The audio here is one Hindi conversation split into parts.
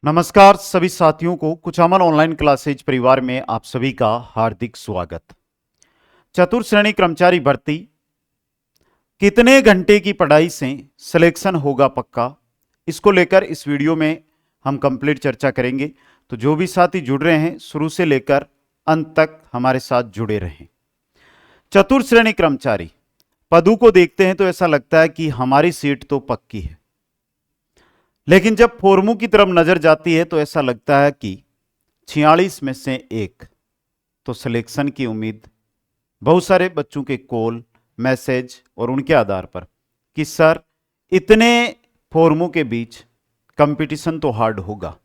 नमस्कार सभी साथियों को कुचामन ऑनलाइन क्लासेज परिवार में आप सभी का हार्दिक स्वागत। चतुर्थ श्रेणी कर्मचारी भर्ती कितने घंटे की पढ़ाई से सिलेक्शन होगा पक्का, इसको लेकर इस वीडियो में हम कंप्लीट चर्चा करेंगे। तो जो भी साथी जुड़ रहे हैं शुरू से लेकर अंत तक हमारे साथ जुड़े रहें। चतुर्थ श्रेणी कर्मचारी पदों को देखते हैं तो ऐसा लगता है कि हमारी सीट तो पक्की है, लेकिन जब फॉर्मों की तरफ नजर जाती है तो ऐसा लगता है कि 46 में से एक तो सिलेक्शन की उम्मीद। बहुत सारे बच्चों के कॉल मैसेज और उनके आधार पर कि सर इतने फॉर्मों के बीच कंपटीशन तो हार्ड होगा,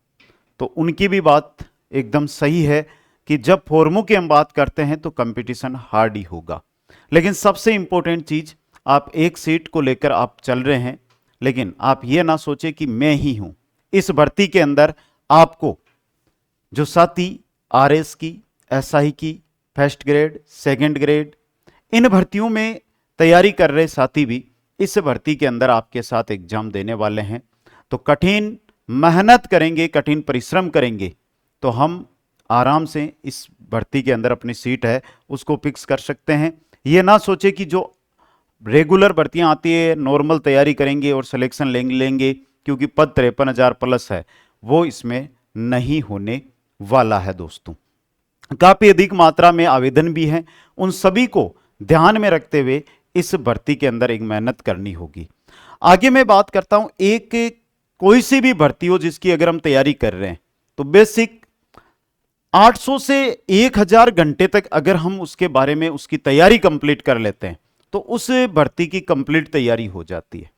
तो उनकी भी बात एकदम सही है कि जब फॉर्मों की हम बात करते हैं तो कंपटीशन हार्ड ही होगा। लेकिन सबसे इंपॉर्टेंट चीज, आप एक सीट को लेकर आप चल रहे हैं, लेकिन आप ये ना सोचे कि मैं ही हूं इस भर्ती के अंदर। आपको जो साथी आरएस की, एसआई की, फर्स्ट ग्रेड, सेकंड ग्रेड, इन भर्तियों में तैयारी कर रहे साथी भी इस भर्ती के अंदर आपके साथ एग्जाम देने वाले हैं। तो कठिन मेहनत करेंगे, कठिन परिश्रम करेंगे तो हम आराम से इस भर्ती के अंदर अपनी सीट है उसको फिक्स कर सकते हैं। ये ना सोचे कि जो रेगुलर भर्तियां आती है नॉर्मल तैयारी करेंगे और सिलेक्शन लेंगे क्योंकि पद 53,000 प्लस है, वो इसमें नहीं होने वाला है दोस्तों। काफी अधिक मात्रा में आवेदन भी हैं, उन सभी को ध्यान में रखते हुए इस भर्ती के अंदर एक मेहनत करनी होगी। आगे मैं बात करता हूं, एक कोई सी भी भर्ती हो जिसकी अगर हम तैयारी कर रहे हैं तो बेसिक 800 से 1000 घंटे तक अगर हम उसके बारे में उसकी तैयारी कंप्लीट कर लेते हैं तो उस भर्ती की कंप्लीट तैयारी हो जाती है।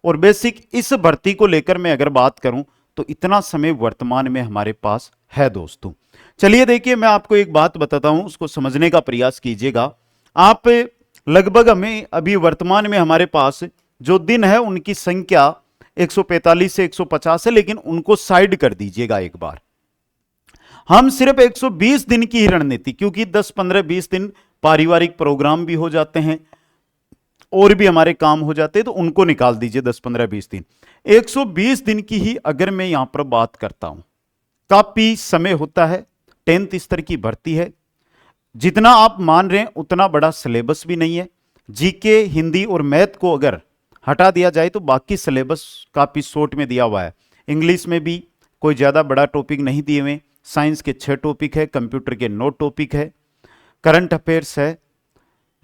और बेसिक इस भर्ती को लेकर मैं अगर बात करूं तो इतना समय वर्तमान में हमारे पास है दोस्तों। चलिए देखिए, मैं आपको एक बात बताता हूं, उसको समझने का प्रयास कीजिएगा आप। लगभग हमें अभी वर्तमान में हमारे पास जो दिन है उनकी संख्या 145 से 150 है, लेकिन उनको साइड कर दीजिएगा एक बार। हम सिर्फ 120 दिन की ही रणनीति, क्योंकि 10, 15, 20 दिन पारिवारिक प्रोग्राम भी हो जाते हैं और भी हमारे काम हो जाते हैं, तो उनको निकाल दीजिए 10, 15, 20 दिन। 120 दिन की ही अगर मैं यहां पर बात करता हूं, काफी समय होता है। 10th स्तर की भर्ती है, जितना आप मान रहे हैं उतना बड़ा सिलेबस भी नहीं है। जीके, हिंदी और मैथ को अगर हटा दिया जाए तो बाकी सिलेबस काफी शॉर्ट में दिया हुआ है। इंग्लिश में भी कोई ज्यादा बड़ा टॉपिक नहीं दिए हुए, साइंस के 6 टॉपिक है, कंप्यूटर के 9 टॉपिक है, करंट अफेयर्स है।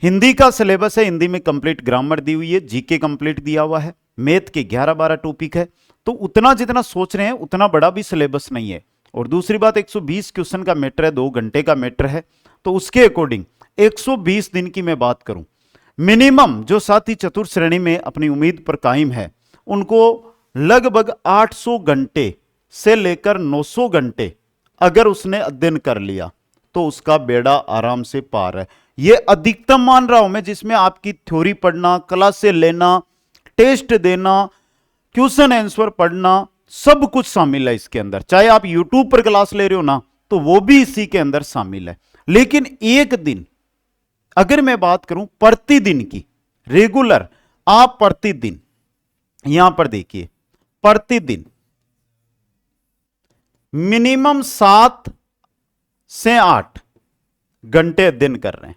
हिंदी का सिलेबस है, हिंदी में कंप्लीट ग्रामर दी हुई है, जीके कंप्लीट दिया हुआ है, मैथ के 11-12 टॉपिक है। तो उतना जितना सोच रहे हैं उतना बड़ा भी सिलेबस नहीं है। और दूसरी बात, 120 क्वेश्चन का मैटर है, 2 घंटे का मैटर है, तो उसके अकॉर्डिंग 120 दिन की मैं बात करूं, मिनिमम जो साथी चतुर्थ श्रेणी में अपनी उम्मीद पर कायम है उनको लगभग 800 घंटे से लेकर 900 घंटे अगर उसने अध्ययन कर लिया तो उसका बेड़ा आराम से पार है। यह अधिकतम मान रहा हूं मैं, जिसमें आपकी थ्योरी पढ़ना, क्लास से लेना, टेस्ट देना, क्वेश्चन आंसर पढ़ना, सब कुछ शामिल है इसके अंदर। चाहे आप यूट्यूब पर क्लास ले रहे हो ना, तो वो भी इसी के अंदर शामिल है। लेकिन एक दिन अगर मैं बात करूं प्रतिदिन की, रेगुलर आप प्रतिदिन, यहां पर देखिए, प्रतिदिन मिनिमम 7 से 8 घंटे अध्ययन कर रहे हैं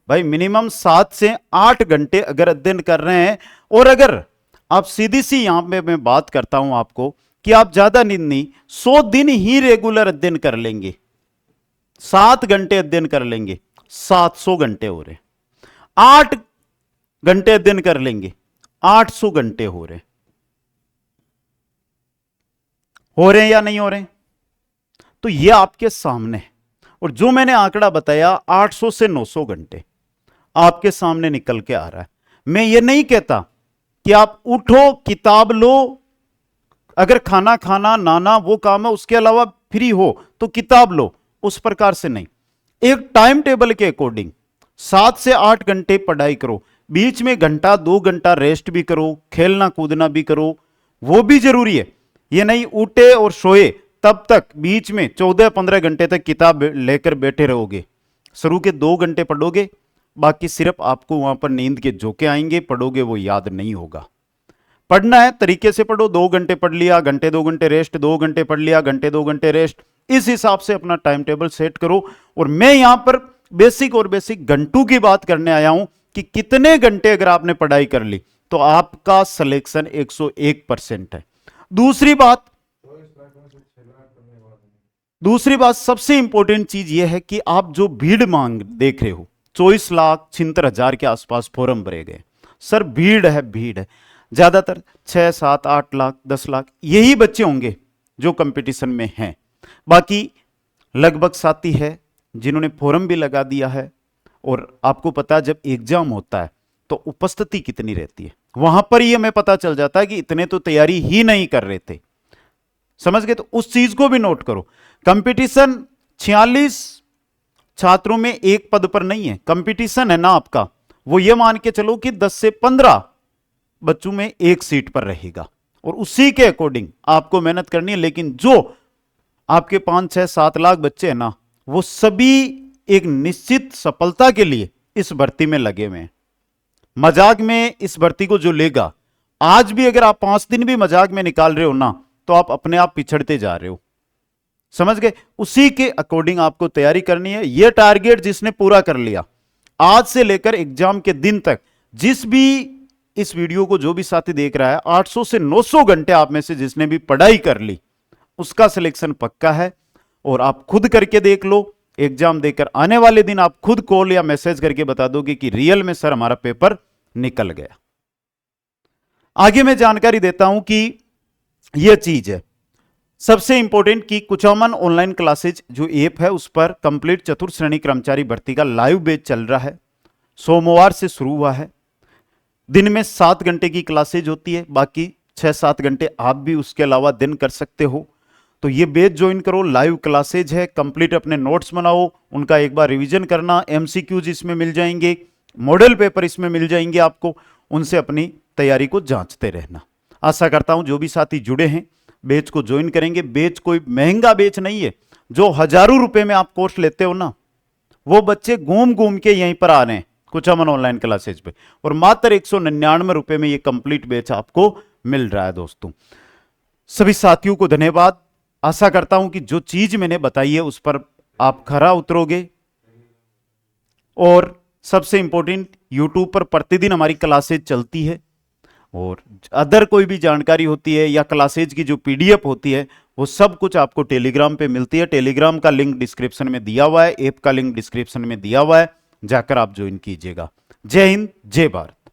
भाई। मिनिमम 7 से 8 घंटे अगर अध्ययन कर रहे हैं, और अगर आप सीधी सी यहां पे मैं बात करता हूं आपको कि आप ज्यादा नहीं 100 दिन ही रेगुलर अध्ययन कर लेंगे, 7 घंटे अध्ययन कर लेंगे, 700 घंटे हो रहे। 8 घंटे अध्ययन कर लेंगे, 800 घंटे हो रहे हैं या नहीं हो रहे? तो ये आपके सामने है। और जो मैंने आंकड़ा बताया 800 से 900 घंटे आपके सामने निकल के आ रहा है। मैं ये नहीं कहता कि आप उठो किताब लो, अगर खाना खाना नाना वो काम है, उसके अलावा फ्री हो तो किताब लो, उस प्रकार से नहीं। एक टाइम टेबल के अकॉर्डिंग 7 से 8 घंटे पढ़ाई करो, बीच में घंटा 2 घंटा रेस्ट भी करो, खेलना कूदना भी करो, वो भी जरूरी है। ये नहीं उठे और सोए तब तक बीच में 14-15 घंटे तक किताब लेकर बैठे रहोगे। शुरू के 2 घंटे पढ़ोगे, बाकी सिर्फ आपको वहां पर नींद के झोंके आएंगे, पढ़ोगे वो याद नहीं होगा। पढ़ना है तरीके से पढ़ो, 2 घंटे पढ़ लिया, घंटे 2 घंटे रेस्ट, 2 घंटे पढ़ लिया, घंटे 2 घंटे रेस्ट, इस हिसाब से अपना टाइम टेबल सेट करो। और मैं यहां पर बेसिक और बेसिक घंटों की बात करने आया हूं कि कितने घंटे अगर आपने पढ़ाई कर ली तो आपका सिलेक्शन 101% है। दूसरी बात सबसे इंपॉर्टेंट चीज यह है कि आप जो भीड़ मांग देख रहे हो, 24,76,000 के आसपास फॉर्म भरे गए। सर भीड़ है, ज्यादातर 6, 7, 8 लाख, 10 लाख यही बच्चे होंगे जो कंपटीशन में हैं। बाकी लगभग साथी है जिन्होंने फॉर्म भी लगा दिया है। और आपको पता है जब एग्जाम होता है तो उपस्थिति कितनी रहती है, वहां पर ही हमें पता चल जाता है कि इतने तो तैयारी ही नहीं कर रहे थे। समझ गए? तो उस चीज को भी नोट करो। कंपटीशन 46 छात्रों में एक पद पर नहीं है, कंपटीशन है ना आपका, वो ये मान के चलो कि 10 से 15 बच्चों में एक सीट पर रहेगा और उसी के अकॉर्डिंग आपको मेहनत करनी है। लेकिन जो आपके 5, 6, 7 लाख बच्चे हैं ना, वो सभी एक निश्चित सफलता के लिए इस भर्ती में लगे हुए हैं। मजाक में इस भर्ती को जो लेगा, आज भी अगर आप 5 दिन भी मजाक में निकाल रहे हो ना, तो आप अपने आप पिछड़ते जा रहे हो। समझ गए? उसी के अकॉर्डिंग आपको तैयारी करनी है। यह टारगेट जिसने पूरा कर लिया, आज से लेकर एग्जाम के दिन तक, जिस भी इस वीडियो को जो भी साथी देख रहा है, 800 से 900 घंटे आप में से जिसने भी पढ़ाई कर ली, उसका सिलेक्शन पक्का है। और आप खुद करके देख लो, एग्जाम देकर आने वाले दिन आप खुद कॉल या मैसेज करके बता दोगे कि रियल में सर हमारा पेपर निकल गया। आगे मैं जानकारी देता हूं कि यह चीज है सबसे इंपॉर्टेंट कि कुचामन ऑनलाइन क्लासेज जो ऐप है उस पर कंप्लीट चतुर्थ श्रेणी कर्मचारी भर्ती का लाइव बैच चल रहा है। सोमवार से शुरू हुआ है। दिन में 7 घंटे की क्लासेज होती है, बाकी 6-7 घंटे आप भी उसके अलावा दिन कर सकते हो। तो ये बैच ज्वाइन करो, लाइव क्लासेज है, कंप्लीट अपने नोट्स बनाओ, उनका एक बार रिवीजन करना, एमसीक्यूज इसमें मिल जाएंगे, मॉडल पेपर इसमें मिल जाएंगे आपको, उनसे अपनी तैयारी को जांचते रहना। आशा करता हूं जो भी साथी जुड़े हैं बैच को ज्वाइन करेंगे। बैच कोई महंगा बैच नहीं है, जो हजारों रुपए में आप कोर्स लेते हो ना, वो बच्चे घूम घूम के यहीं पर आ रहे हैं कुचामन ऑनलाइन क्लासेज पे, और मात्र 199 रुपए में ये कंप्लीट बैच आपको मिल रहा है। दोस्तों सभी साथियों को धन्यवाद। आशा करता हूं कि जो चीज मैंने बताई है उस पर आप खरा उतरोगे। और सबसे इंपॉर्टेंट, यूट्यूब पर प्रतिदिन हमारी क्लासेज चलती है, और अदर कोई भी जानकारी होती है या क्लासेज की जो पीडीएफ होती है वो सब कुछ आपको टेलीग्राम पे मिलती है। टेलीग्राम का लिंक डिस्क्रिप्शन में दिया हुआ है, ऐप का लिंक डिस्क्रिप्शन में दिया हुआ है, जाकर आप ज्वाइन कीजिएगा। जय हिंद, जय भारत।